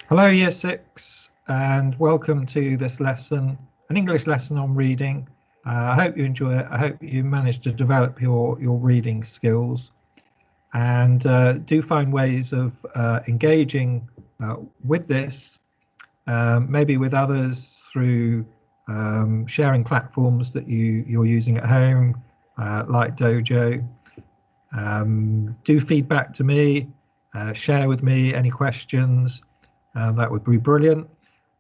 Hello, Year 6, and welcome to this lesson, an English lesson on reading. I hope you enjoy it. I hope you manage to develop your reading skills and do find ways of engaging with this, maybe with others through sharing platforms that you're using at home, like Dojo. Do feedback to me, share with me any questions. That would be brilliant.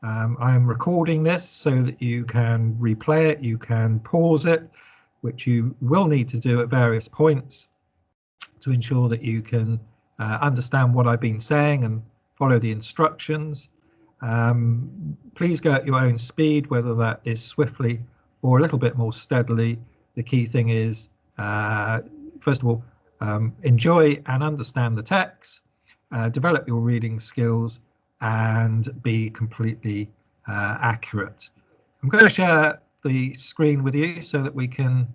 I am recording this so that you can replay it, you can pause it, which you will need to do at various points to ensure that you can understand what I've been saying and follow the instructions. Please go at your own speed, whether that is swiftly or a little bit more steadily. The key thing is, first of all, enjoy and understand the text, develop your reading skills, and be completely accurate. I'm going to share the screen with you so that we can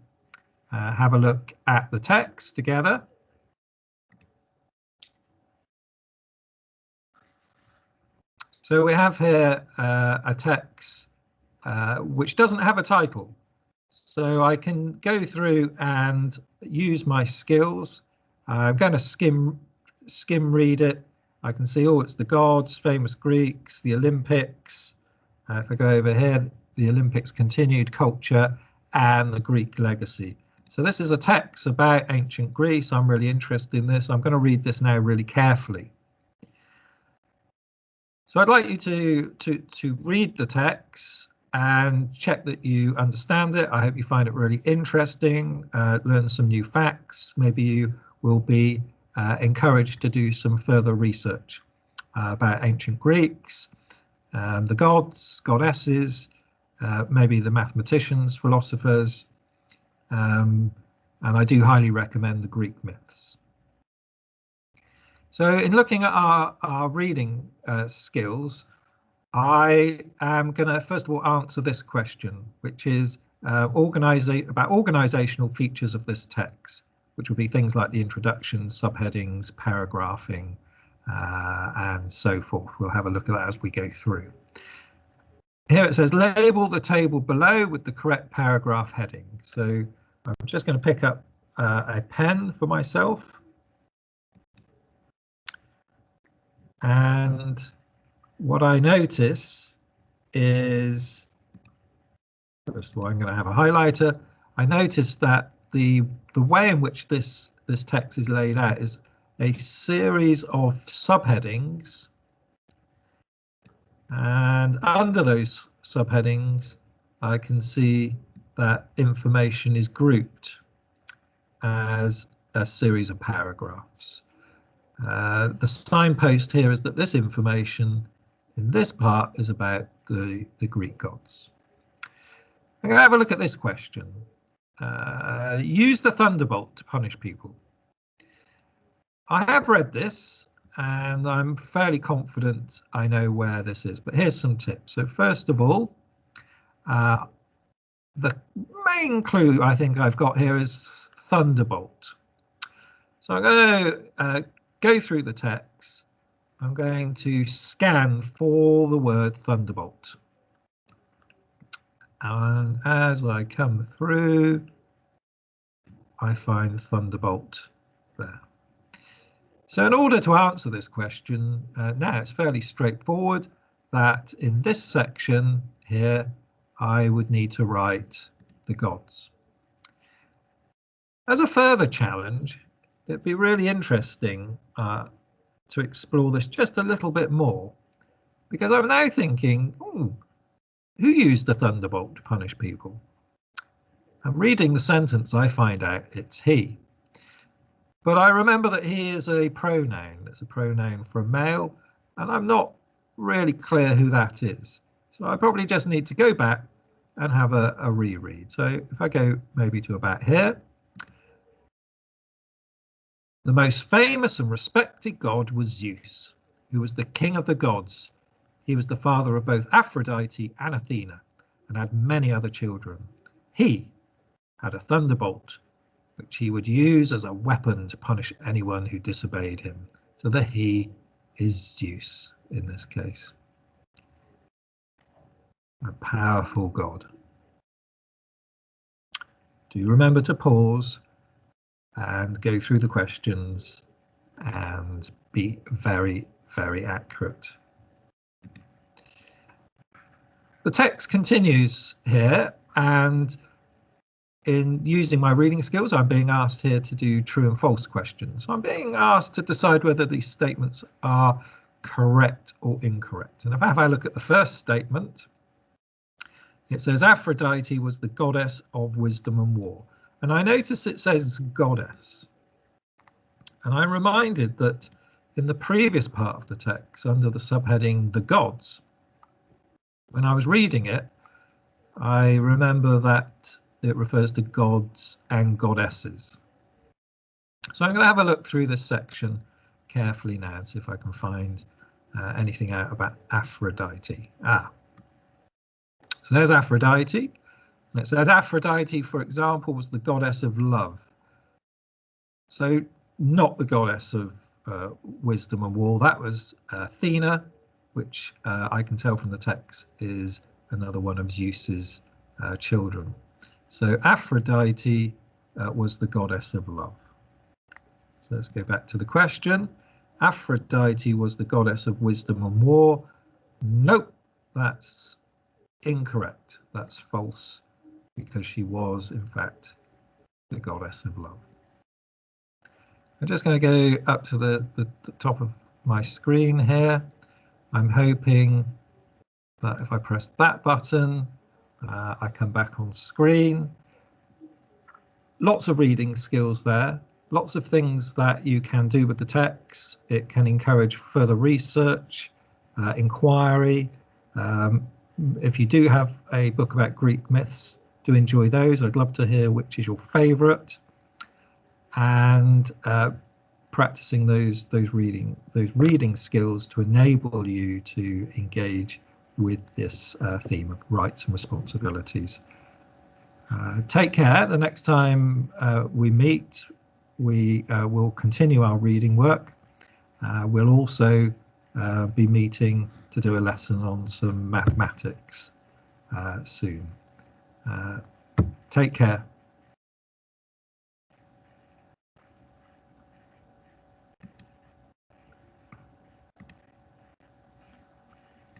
have a look at the text together. So we have here a text which doesn't have a title. So I can go through and use my skills. I'm going to skim read it. I can see, oh, it's the gods, famous Greeks, the Olympics. If I go over here, the Olympics continued culture and the Greek legacy. So this is a text about ancient Greece. I'm really interested in this. I'm going to read this now really carefully. So I'd like you to read the text and check that you understand it. I hope you find it really interesting, learn some new facts. Maybe you will be encouraged to do some further research about ancient Greeks, the gods, goddesses, maybe the mathematicians, philosophers, and I do highly recommend the Greek myths. So in looking at our reading skills, I am going to first of all answer this question, which is about organizational features of this text, which will be things like the introduction, subheadings, paragraphing, and so forth. We'll have a look at that as we go through. Here it says, label the table below with the correct paragraph heading. So I'm just going to pick up a pen for myself. And what I notice is, first of all, I'm going to have a highlighter. I notice that the way in which this text is laid out is a series of subheadings, and under those subheadings I can see that information is grouped as a series of paragraphs. The signpost here is that this information in this part is about the Greek gods. I'm going to have a look at this question. Use the thunderbolt to punish people. I have read this and I'm fairly confident I know where this is, but here's some tips. So first of all, the main clue I think I've got here is thunderbolt. So I'm going to go through the text. I'm going to scan for the word thunderbolt. And as I come through, I find thunderbolt there. So in order to answer this question, now it's fairly straightforward that in this section here, I would need to write the gods. As a further challenge, it'd be really interesting to explore this just a little bit more, because I'm now thinking, who used the thunderbolt to punish people? And reading the sentence, I find out it's he. But I remember that he is a pronoun. It's a pronoun for a male, and I'm not really clear who that is. So I probably just need to go back and have a reread. So if I go maybe to about here, the most famous and respected god was Zeus, who was the king of the gods. He was the father of both Aphrodite and Athena, and had many other children. He had a thunderbolt, which he would use as a weapon to punish anyone who disobeyed him. So the he is Zeus. in this case. A powerful God. Do remember to pause and go through the questions and be very, very accurate. The text continues here, and in using my reading skills, I'm being asked here to do true and false questions. I'm being asked to decide whether these statements are correct or incorrect. And if I have a look at the first statement, it says Aphrodite was the goddess of wisdom and war. And I notice it says goddess. And I'm reminded that in the previous part of the text, under the subheading the gods, when I was reading it, I remember that it refers to gods and goddesses. So I'm going to have a look through this section carefully now and see if I can find anything out about Aphrodite. So there's Aphrodite. And it says Aphrodite, for example, was the goddess of love. So not the goddess of wisdom and war. That was Athena, which I can tell from the text is another one of Zeus's children. So Aphrodite was the goddess of love. So let's go back to the question. Aphrodite was the goddess of wisdom and war. Nope, that's incorrect. That's false, because she was, in fact, the goddess of love. I'm just going to go up to the top of my screen here. I'm hoping that if I press that button, I come back on screen. Lots of reading skills there, lots of things that you can do with the text. It can encourage further research, inquiry. If you do have a book about Greek myths, do enjoy those. I'd love to hear which is your favourite. And practicing those reading skills to enable you to engage with this theme of rights and responsibilities. Take care. The next time we meet, we will continue our reading work. We'll also be meeting to do a lesson on some mathematics soon. Take care.